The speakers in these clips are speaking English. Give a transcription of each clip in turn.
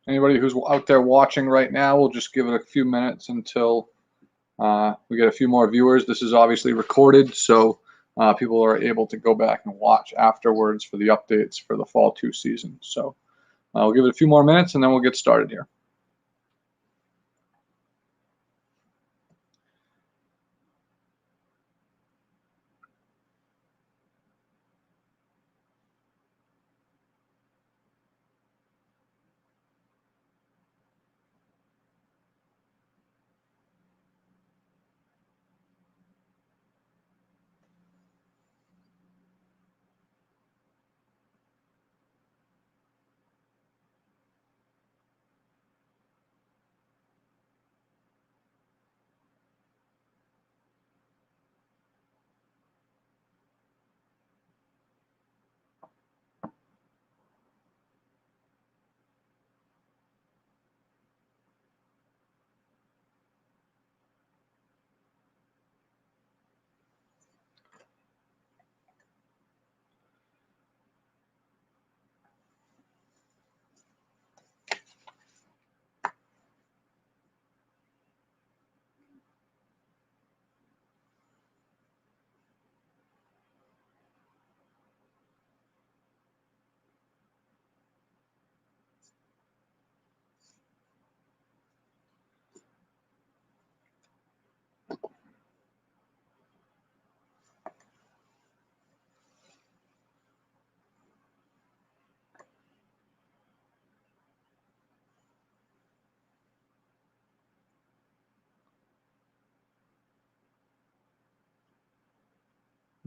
Anybody who's out there watching right now, we'll just give it a few minutes until we get a few more viewers. This is obviously recorded, so people are able to go back and watch afterwards for the updates for the Fall 2 season. So we'll give it a few more minutes and then we'll get started here.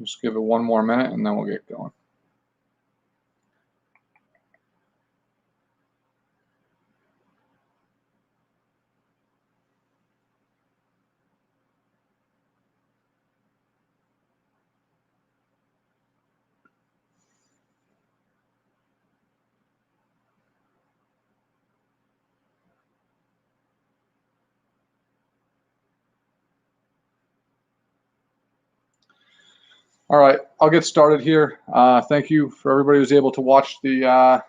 Just give it one more minute and then we'll get going. All right, I'll get started here. Thank you for everybody who's able to watch the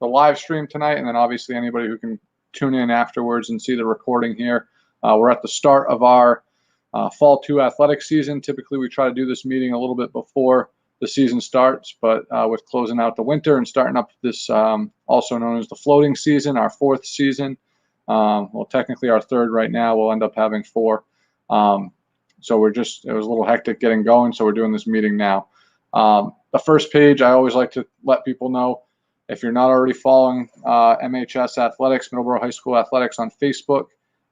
live stream tonight, and then obviously anybody who can tune in afterwards and see the recording here. We're at the start of our Fall 2 athletics season. Typically, we try to do this meeting a little bit before the season starts, but with closing out the winter and starting up this also known as the floating season, our 4th season. Well, technically our 3rd right now. We'll end up having 4. So it was a little hectic getting going, so we're doing this meeting now. The first page, I always like to let people know, if you're not already following MHS Athletics, Middleborough High School Athletics on Facebook,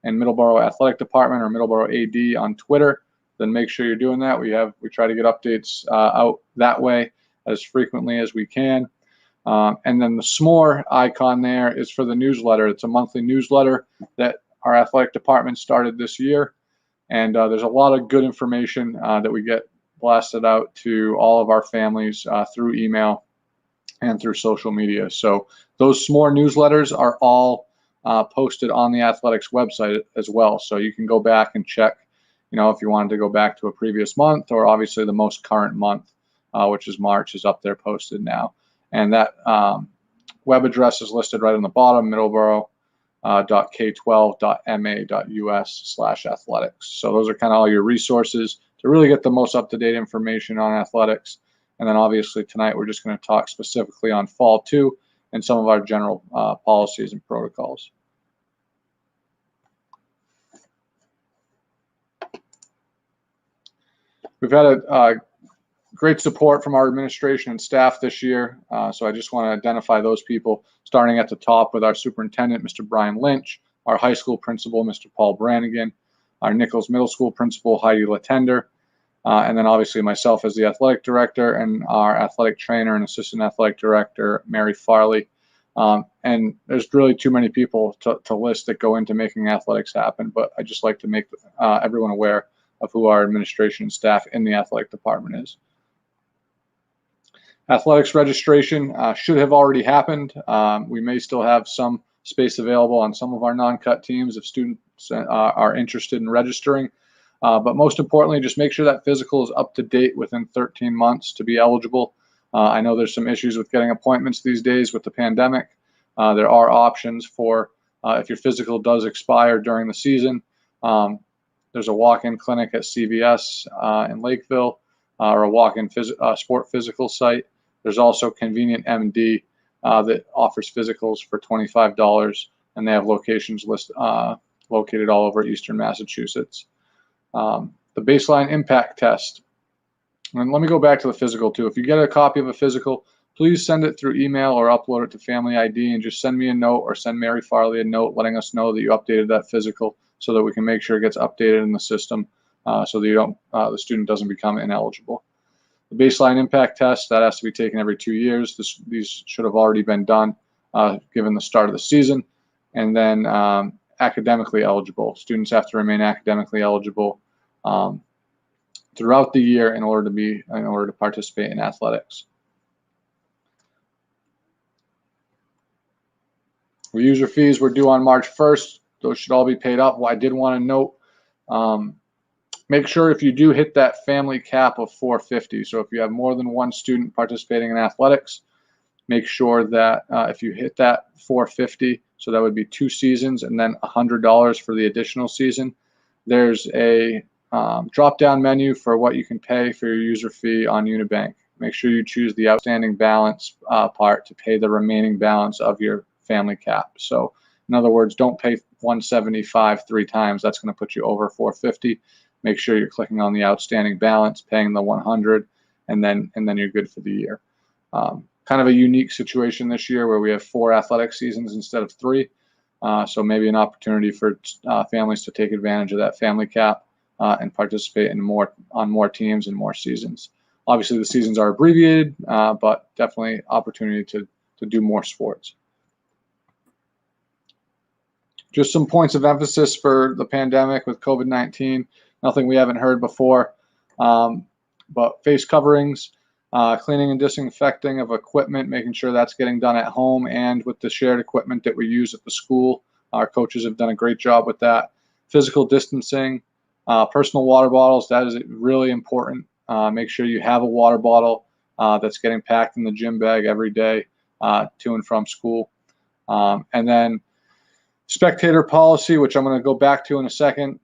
and Middleborough Athletic Department or Middleborough AD on Twitter, then make sure you're doing that. We try to get updates out that way as frequently as we can. And then the s'more icon there is for the newsletter. It's a monthly newsletter that our athletic department started this year. And there's a lot of good information that we get blasted out to all of our families through email and through social media. So those s'more newsletters are all posted on the athletics website as well. So you can go back and check, if you wanted to go back to a previous month, or obviously the most current month, which is March, is up there posted now. And that web address is listed right on the bottom, Middleborough.k12.ma.us/athletics. So those are kind of all your resources to really get the most up-to-date information on athletics. And then obviously tonight we're just going to talk specifically on Fall 2 and some of our general policies and protocols. We've had a great support from our administration and staff this year. So I just want to identify those people, starting at the top with our superintendent, Mr. Brian Lynch, our high school principal, Mr. Paul Brannigan, our Nichols Middle School principal, Heidi Latender, and then obviously myself as the athletic director, and our athletic trainer and assistant athletic director, Mary Farley. And there's really too many people to list that go into making athletics happen, but I just like to make everyone aware of who our administration and staff in the athletic department is. Athletics registration should have already happened. We may still have some space available on some of our non-cut teams if students are interested in registering. But most importantly, just make sure that physical is up to date within 13 months to be eligible. I know there's some issues with getting appointments these days with the pandemic, There are options for if your physical does expire during the season. There's a walk-in clinic at CVS in Lakeville, or a walk-in sport physical site. There's also Convenient MD that offers physicals for $25, and they have locations located all over Eastern Massachusetts. The baseline impact test. And let me go back to the physical too. If you get a copy of a physical, please send it through email or upload it to Family ID, and just send me a note or send Mary Farley a note letting us know that you updated that physical, so that we can make sure it gets updated in the system, so that the student doesn't become ineligible. The baseline impact test, that has to be taken every 2 years. These should have already been done given the start of the season. And then academically eligible. Students have to remain academically eligible throughout the year in order to participate in athletics. User fees were due on March 1st. Those should all be paid up. Well, I did want to note, make sure if you do hit that family cap of 450, so if you have more than one student participating in athletics, make sure that if you hit that 450, so that would be 2 seasons and then $100 for the additional season, there's a drop-down menu for what you can pay for your user fee on Unibank. Make sure you choose the outstanding balance part to pay the remaining balance of your family cap. So in other words, don't pay $175 3 times. That's going to put you over 450. Make sure you're clicking on the outstanding balance, paying the 100, and then you're good for the year. Kind of a unique situation this year where we have 4 athletic seasons instead of 3. So maybe an opportunity for families to take advantage of that family cap and participate on more teams and more seasons. Obviously, the seasons are abbreviated, but definitely opportunity to do more sports. Just some points of emphasis for the pandemic with COVID-19. Nothing we haven't heard before, but face coverings, cleaning and disinfecting of equipment, making sure that's getting done at home and with the shared equipment that we use at the school. Our coaches have done a great job with that. Physical distancing, personal water bottles, that is really important. Make sure you have a water bottle that's getting packed in the gym bag every day to and from school. And then spectator policy, which I'm going to go back to in a second.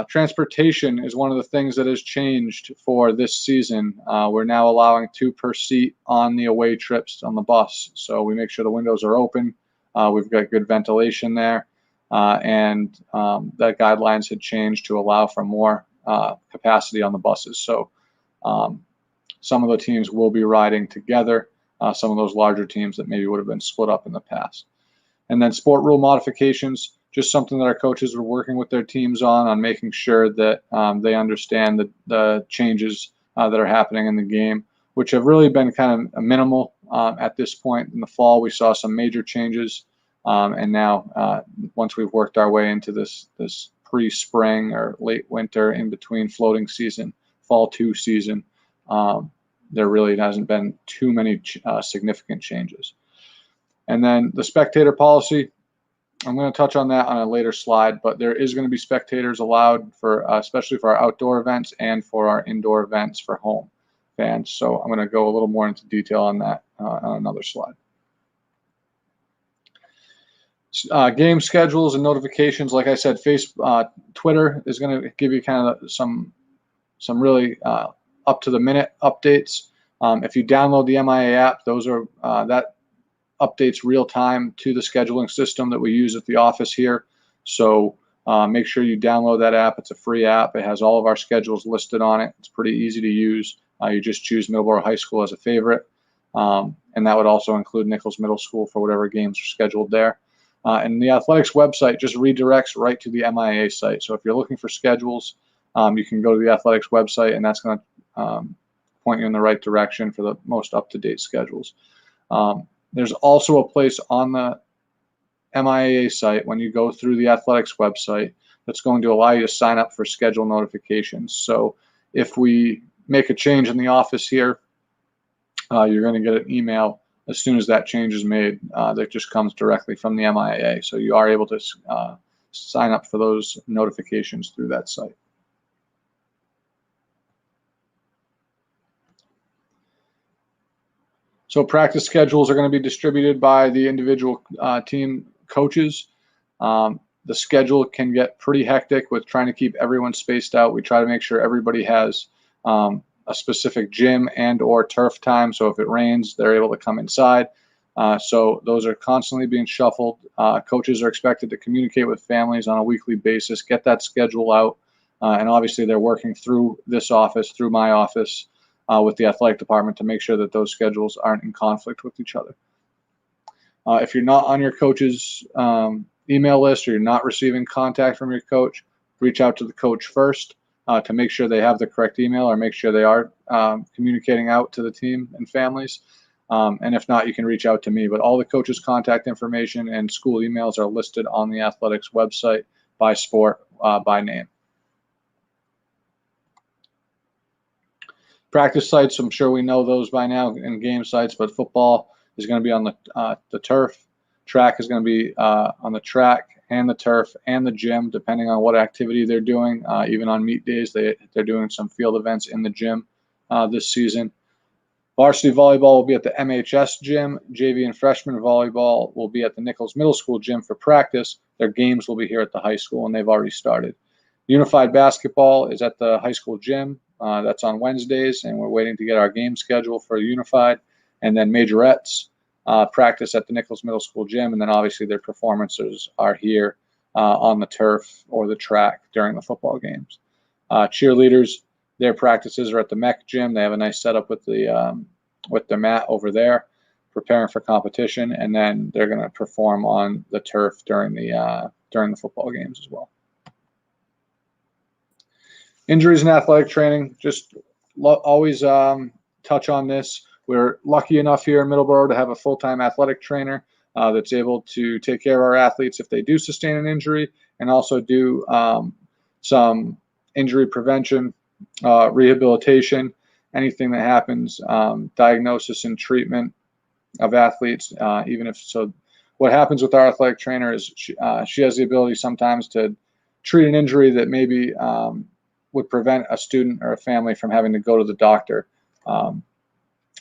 Transportation is one of the things that has changed for this season. We're now allowing 2 per seat on the away trips on the bus. So we make sure the windows are open. We've got good ventilation there. And the guidelines had changed to allow for more capacity on the buses. So some of the teams will be riding together, some of those larger teams that maybe would have been split up in the past. And then sport rule modifications, just something that our coaches are working with their teams on making sure that they understand the changes that are happening in the game, which have really been kind of minimal at this point. In the fall, we saw some major changes. And now, once we've worked our way into this pre-spring or late winter in between floating season, fall 2 season, there really hasn't been too many significant changes. And then the spectator policy, I'm going to touch on that on a later slide, but there is going to be spectators allowed for, especially for our outdoor events and for our indoor events for home fans. So I'm going to go a little more into detail on that on another slide. Game schedules and notifications, like I said, Twitter is going to give you kind of some really up-to-the-minute updates. If you download the MIA app, those are that updates real time to the scheduling system that we use at the office here. So make sure you download that app. It's a free app. It has all of our schedules listed on it. It's pretty easy to use. You just choose Middleborough High School as a favorite. And that would also include Nichols Middle School for whatever games are scheduled there. And the athletics website just redirects right to the MIA site. So if you're looking for schedules, you can go to the athletics website, and that's going to point you in the right direction for the most up-to-date schedules. There's also a place on the MIA site when you go through the athletics website that's going to allow you to sign up for schedule notifications. So if we make a change in the office here, you're going to get an email as soon as that change is made that just comes directly from the MIA. So you are able to sign up for those notifications through that site. So practice schedules are going to be distributed by the individual team coaches. The schedule can get pretty hectic with trying to keep everyone spaced out. We try to make sure everybody has a specific gym and or turf time. So if it rains, they're able to come inside. So those are constantly being shuffled. Coaches are expected to communicate with families on a weekly basis, get that schedule out. And obviously they're working through this office, through my office, with the athletic department to make sure that those schedules aren't in conflict with each other. If you're not on your coach's email list or you're not receiving contact from your coach, reach out to the coach first to make sure they have the correct email or make sure they are communicating out to the team and families. And if not, you can reach out to me. But all the coaches' contact information and school emails are listed on the athletics website by sport, by name. Practice sites, I'm sure we know those by now, and game sites, but football is going to be on the turf. Track is going to be on the track and the turf and the gym, depending on what activity they're doing. Even on meet days, they're doing some field events in the gym this season. Varsity volleyball will be at the MHS gym. JV and freshman volleyball will be at the Nichols Middle School gym for practice. Their games will be here at the high school, and they've already started. Unified basketball is at the high school gym. That's on Wednesdays, and we're waiting to get our game schedule for Unified. And then majorettes practice at the Nichols Middle School gym, and then obviously their performances are here on the turf or the track during the football games. Cheerleaders, their practices are at the MEC gym. They have a nice setup with the mat over there, preparing for competition, and then they're going to perform on the turf during the football games as well. Injuries in athletic training, just always touch on this. We're lucky enough here in Middleborough to have a full-time athletic trainer that's able to take care of our athletes if they do sustain an injury, and also do some injury prevention, rehabilitation, anything that happens, diagnosis and treatment of athletes. Even if so, what happens with our athletic trainer is she has the ability sometimes to treat an injury that maybe would prevent a student or a family from having to go to the doctor.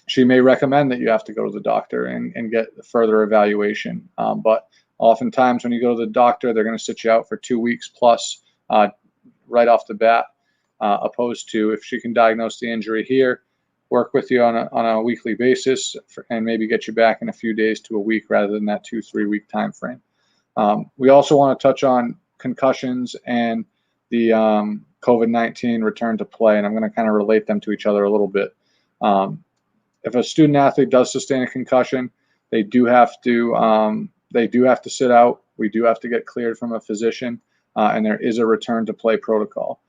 She may recommend that you have to go to the doctor and get further evaluation. But oftentimes when you go to the doctor, they're going to sit you out for 2 weeks plus right off the bat, opposed to if she can diagnose the injury here, work with you on a weekly basis, and maybe get you back in a few days to a week rather than that 2-3 week time frame. We also want to touch on concussions and the COVID-19 return to play, and I'm going to kind of relate them to each other a little bit. If a student athlete does sustain a concussion, they do have to sit out. We do have to get cleared from a physician, and there is a return to play protocol.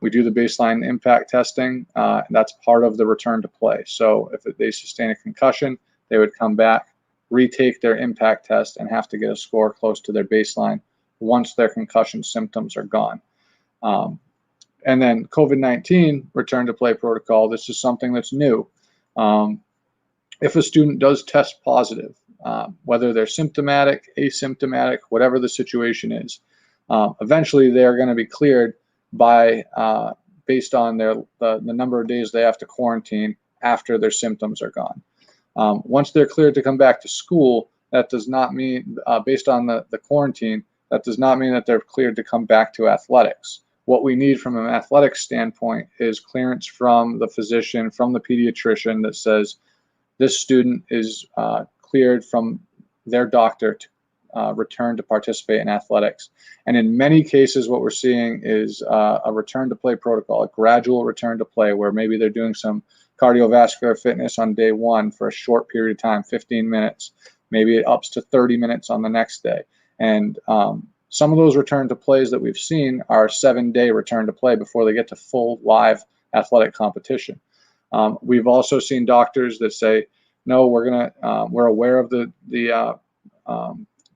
We do the baseline impact testing. That's part of the return to play. So if they sustain a concussion, they would come back, retake their impact test, and have to get a score close to their baseline once their concussion symptoms are gone. And then COVID-19 return to play protocol, this is something that's new. If a student does test positive, whether they're symptomatic, asymptomatic, whatever the situation is, eventually they're going to be cleared by based on the number of days they have to quarantine after their symptoms are gone. Once they're cleared to come back to school, that does not mean, based on the quarantine, that does not mean that they're cleared to come back to athletics. What we need from an athletic standpoint is clearance from the physician, from the pediatrician that says this student is cleared from their doctor to return to participate in athletics. And in many cases, what we're seeing is a return to play protocol, a gradual return to play, where maybe they're doing some cardiovascular fitness on day one for a short period of time, 15 minutes, maybe it ups to 30 minutes on the next day. And some of those return to plays that we've seen are 7-day return to play before they get to full live athletic competition. We've also seen doctors that say, no, we're aware of the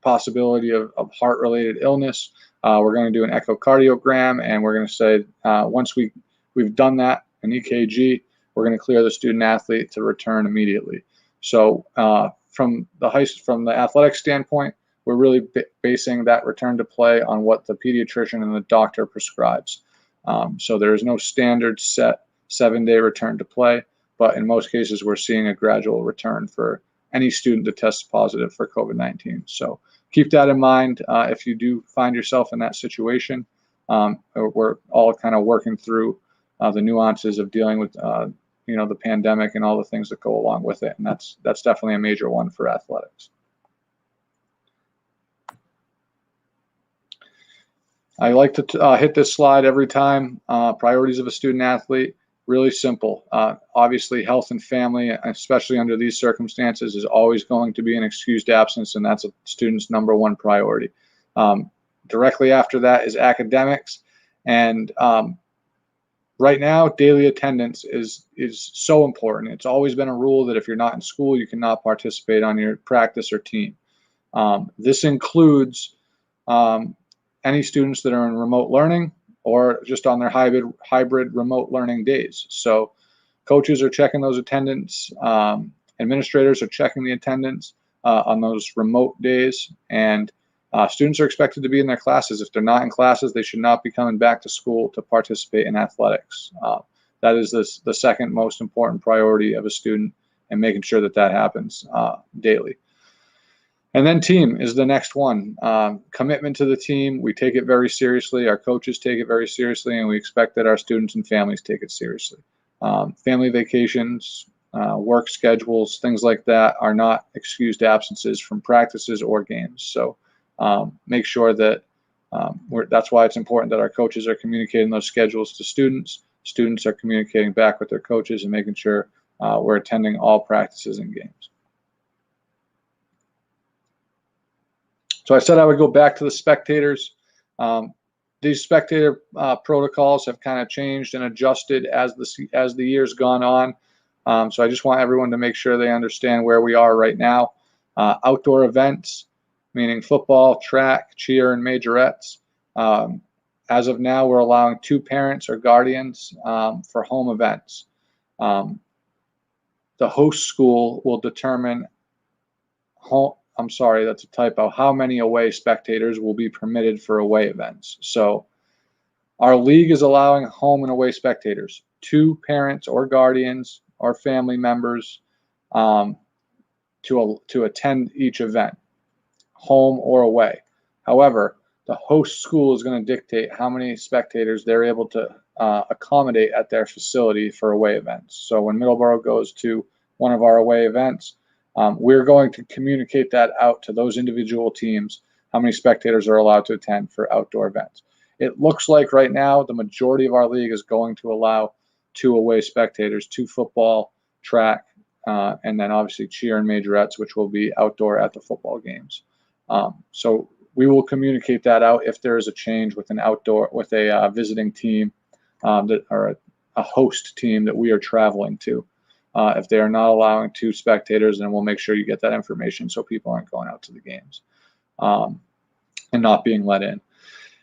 possibility of heart-related illness. We're going to do an echocardiogram, and we're going to say once we've done that, an EKG, we're going to clear the student athlete to return immediately. So from the athletic standpoint, we're really basing that return to play on what the pediatrician and the doctor prescribes. So there is no standard set 7-day return to play. but in most cases, we're seeing a gradual return for any student that tests positive for COVID-19. So keep that in mind if you do find yourself in that situation. We're all kind of working through the nuances of dealing with the pandemic and all the things that go along with it, and that's definitely a major one for athletics. I like to hit this slide every time. Priorities of a student athlete, really simple. Obviously, health and family, especially under these circumstances, is always going to be an excused absence, and that's a student's number one priority. Directly after that is academics, and right now, daily attendance is so important. It's always been a rule that if you're not in school, you cannot participate on your practice or team. This includes any students that are in remote learning or just on their hybrid remote learning days. So coaches are checking those attendance, administrators are checking the attendance on those remote days, and students are expected to be in their classes. If they're not in classes, they should not be coming back to school to participate in athletics. That is the second most important priority of a student, and making sure that happens daily. And then team is the next one. Commitment to the team. We take it very seriously. Our coaches take it very seriously, and we expect that our students and families take it seriously. Family vacations, work schedules, things like that are not excused absences from practices or games. So make sure that that's why it's important that our coaches are communicating those schedules to students. Students are communicating back with their coaches and making sure we're attending all practices and games. So I said I would go back to the spectators. These spectator protocols have kind of changed and adjusted as the year's gone on. So I just want everyone to make sure they understand where we are right now. Outdoor events, meaning football, track, cheer, and majorettes. As of now, we're allowing 2 parents or guardians for home events. The host school will determine that's a typo. How many away spectators will be permitted for away events? So our league is allowing home and away spectators, 2 parents or guardians or family members to attend each event, home or away. However, the host school is going to dictate how many spectators they're able to accommodate at their facility for away events. So when Middleborough goes to one of our away events, we're going to communicate that out to those individual teams, how many spectators are allowed to attend for outdoor events. It looks like right now the majority of our league is going to allow 2 away spectators, 2 football, track, and then obviously cheer and majorettes, which will be outdoor at the football games. So we will communicate that out if there is a change with a visiting team or a host team that we are traveling to. If they are not allowing 2 spectators, then we'll make sure you get that information so people aren't going out to the games and not being let in.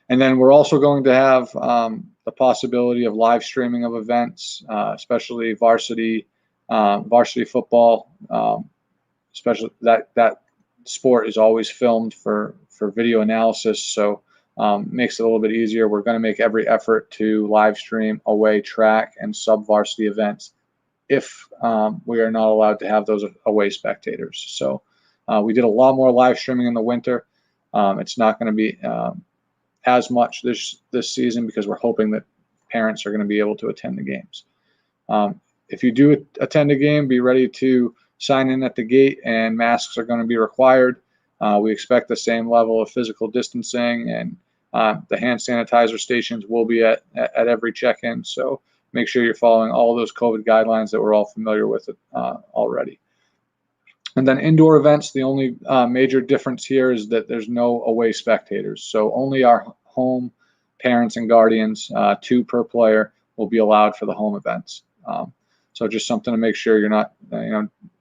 And then we're also going to have the possibility of live streaming of events, especially varsity football. Especially that sport is always filmed for video analysis, so makes it a little bit easier. We're going to make every effort to live stream away track and sub-varsity events if we are not allowed to have those away spectators. So we did a lot more live streaming in the winter. It's not going to be as much this season because we're hoping that parents are going to be able to attend the games. If you do attend a game, be ready to sign in at the gate, and masks are going to be required. We expect the same level of physical distancing, and the hand sanitizer stations will be at every check-in. So make sure you're following all of those COVID guidelines that we're all familiar with already. And then indoor events, the only major difference here is that there's no away spectators. So only our home parents and guardians, 2 per player, will be allowed for the home events. So just something to make sure you're not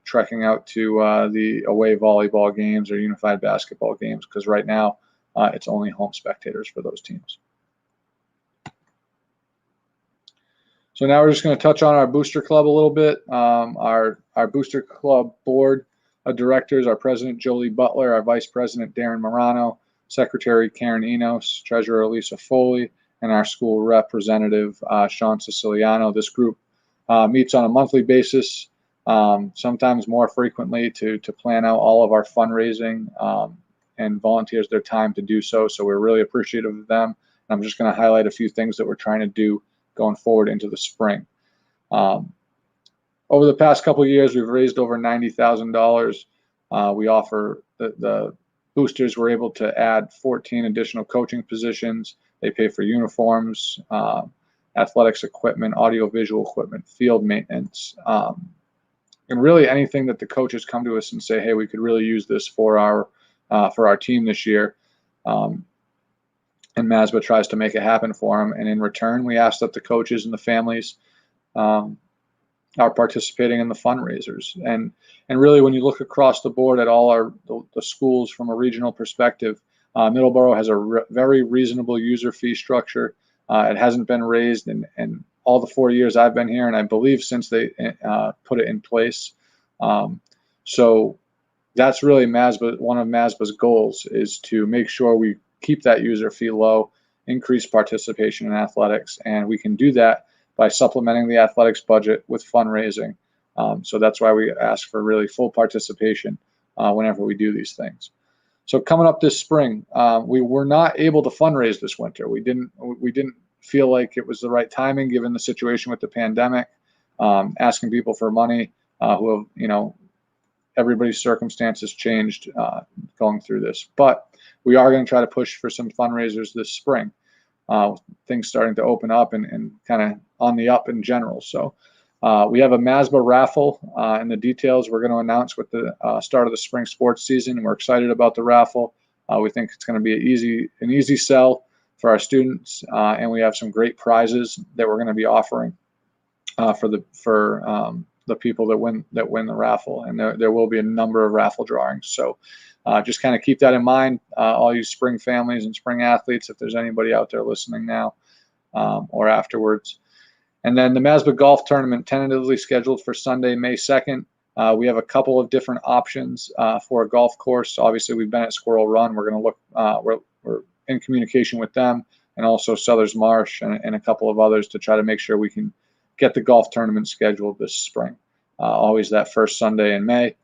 trekking out to the away volleyball games or unified basketball games, because right now it's only home spectators for those teams. So now we're just going to touch on our booster club a little bit. Our booster club board of directors, our president, Jolie Butler, our vice president, Darren Morano, secretary, Karen Enos, treasurer, Lisa Foley, and our school representative, Sean Siciliano. This group meets on a monthly basis, sometimes more frequently to plan out all of our fundraising, and volunteers their time to do so. So we're really appreciative of them. And I'm just going to highlight a few things that we're trying to do going forward into the spring. Over the past couple of years, we've raised over $90,000. We offer the boosters were able to add 14 additional coaching positions. They pay for uniforms, athletics equipment, audiovisual equipment, field maintenance, and really anything that the coaches come to us and say, hey, we could really use this for our team this year. And MASBA tries to make it happen for them. And in return, we ask that the coaches and the families are participating in the fundraisers. And really, when you look across the board at all the schools from a regional perspective, Middleborough has a very reasonable user fee structure. It hasn't been raised in all the 4 years I've been here, and I believe since they put it in place. So that's really one of MASBA's goals, is to make sure we keep that user fee low, increase participation in athletics, and we can do that by supplementing the athletics budget with fundraising. So that's why we ask for really full participation whenever we do these things. So coming up this spring, we were not able to fundraise this winter. We didn't feel like it was the right timing given the situation with the pandemic, asking people for money who have, everybody's circumstances changed going through this. But we are going to try to push for some fundraisers this spring. Things starting to open up and kind of on the up in general. So we have a MASBA raffle, and the details we're going to announce with the start of the spring sports season. We're excited about the raffle. We think it's going to be an easy sell for our students, and we have some great prizes that we're going to be offering for the people that win the raffle, and there will be a number of raffle drawings. So just kind of keep that in mind, all you spring families and spring athletes, if there's anybody out there listening now or afterwards. And then the MASBA golf tournament, tentatively scheduled for Sunday, May 2nd. We have a couple of different options for a golf course. Obviously, we've been at Squirrel Run. We're going to look. We're in communication with them, and also Southers Marsh and a couple of others to try to make sure we can get the golf tournament scheduled this spring. Always that first Sunday in May.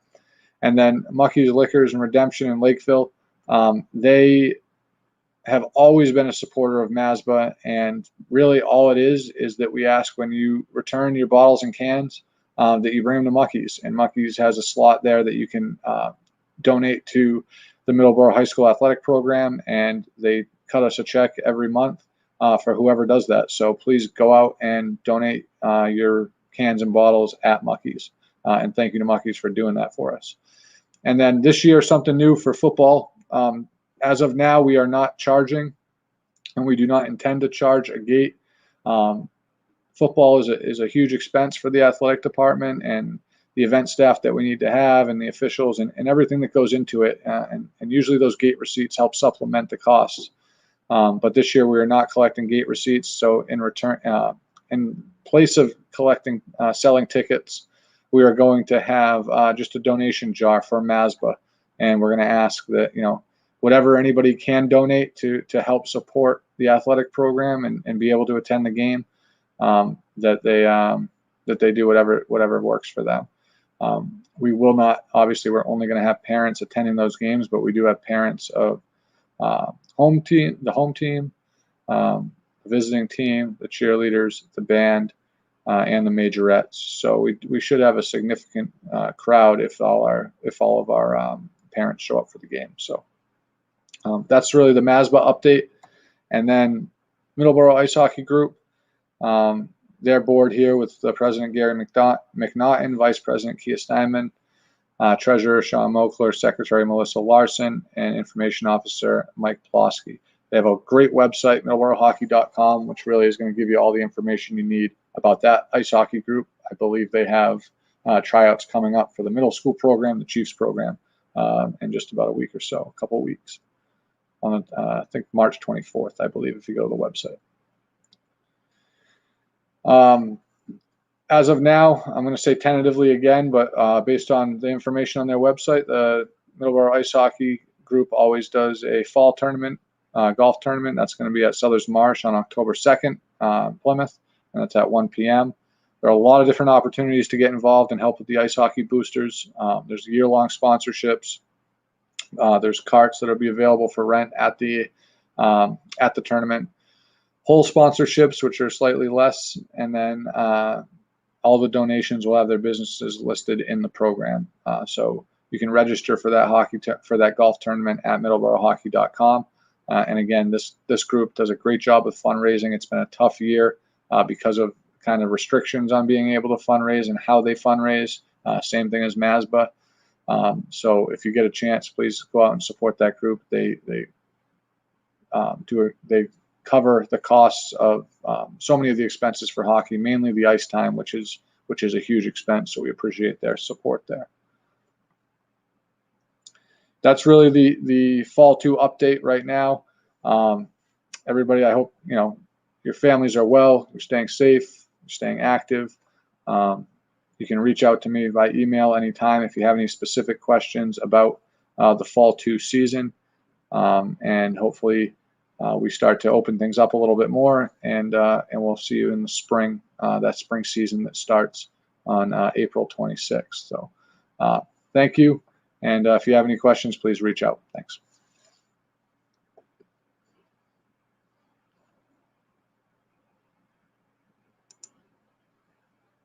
And then Mucky's Liquors and Redemption in Lakeville. They have always been a supporter of MASBA, and really all it is that we ask when you return your bottles and cans that you bring them to Mucky's, and Mucky's has a slot there that you can donate to the Middleborough High School Athletic Program, and they cut us a check every month for whoever does that. So please go out and donate your cans and bottles at Mucky's, and thank you to Mucky's for doing that for us. And then this year, something new for football. As of now, we are not charging, and we do not intend to charge a gate. Football is a huge expense for the athletic department and the event staff that we need to have, and the officials and everything that goes into it. And usually those gate receipts help supplement the costs. But this year we are not collecting gate receipts. So in return, in place of selling tickets, we are going to have just a donation jar for MASBA, and we're going to ask that whatever anybody can donate to help support the athletic program and be able to attend the game, that they do whatever works for them. We will not, obviously, we're only going to have parents attending those games, but we do have parents of the home team, the visiting team, the cheerleaders, the band, and the majorettes. So we should have a significant crowd if all of our parents show up for the game. So that's really the MASBA update. And then Middleborough Ice Hockey Group, their board here with the President Gary McNaughton, Vice President Kia Steinman, Treasurer Sean Mokler, Secretary Melissa Larson, and Information Officer Mike Plosky. They have a great website, middleboroughhockey.com, which really is going to give you all the information you need about that ice hockey group. I believe they have tryouts coming up for the middle school program, the Chiefs program, in just about a week or so, a couple of weeks. On I think March 24th, I believe, if you go to the website. As of now, I'm going to say tentatively again, but based on the information on their website, the Middleborough Ice Hockey Group always does a fall tournament, golf tournament. That's going to be at Southers Marsh on October 2nd, Plymouth, and that's at 1 p.m. There are a lot of different opportunities to get involved and help with the ice hockey boosters. There's year-long sponsorships. There's carts that will be available for rent at the tournament. Whole sponsorships, which are slightly less, and then all the donations will have their businesses listed in the program. So you can register for that for that golf tournament at middleboroughhockey.com. And again, this group does a great job with fundraising. It's been a tough year because of kind of restrictions on being able to fundraise and how they fundraise. Same thing as MASBA. So if you get a chance, please go out and support that group. They cover the costs of so many of the expenses for hockey, mainly the ice time, which is a huge expense. So we appreciate their support there. That's really the Fall 2 update right now. Everybody, I hope your families are well. You're staying safe. You're staying active. You can reach out to me by email anytime if you have any specific questions about the Fall 2 season, and hopefully we start to open things up a little bit more, and we'll see you in the spring, that spring season that starts on April 26th. So thank you, and if you have any questions, please reach out. Thanks.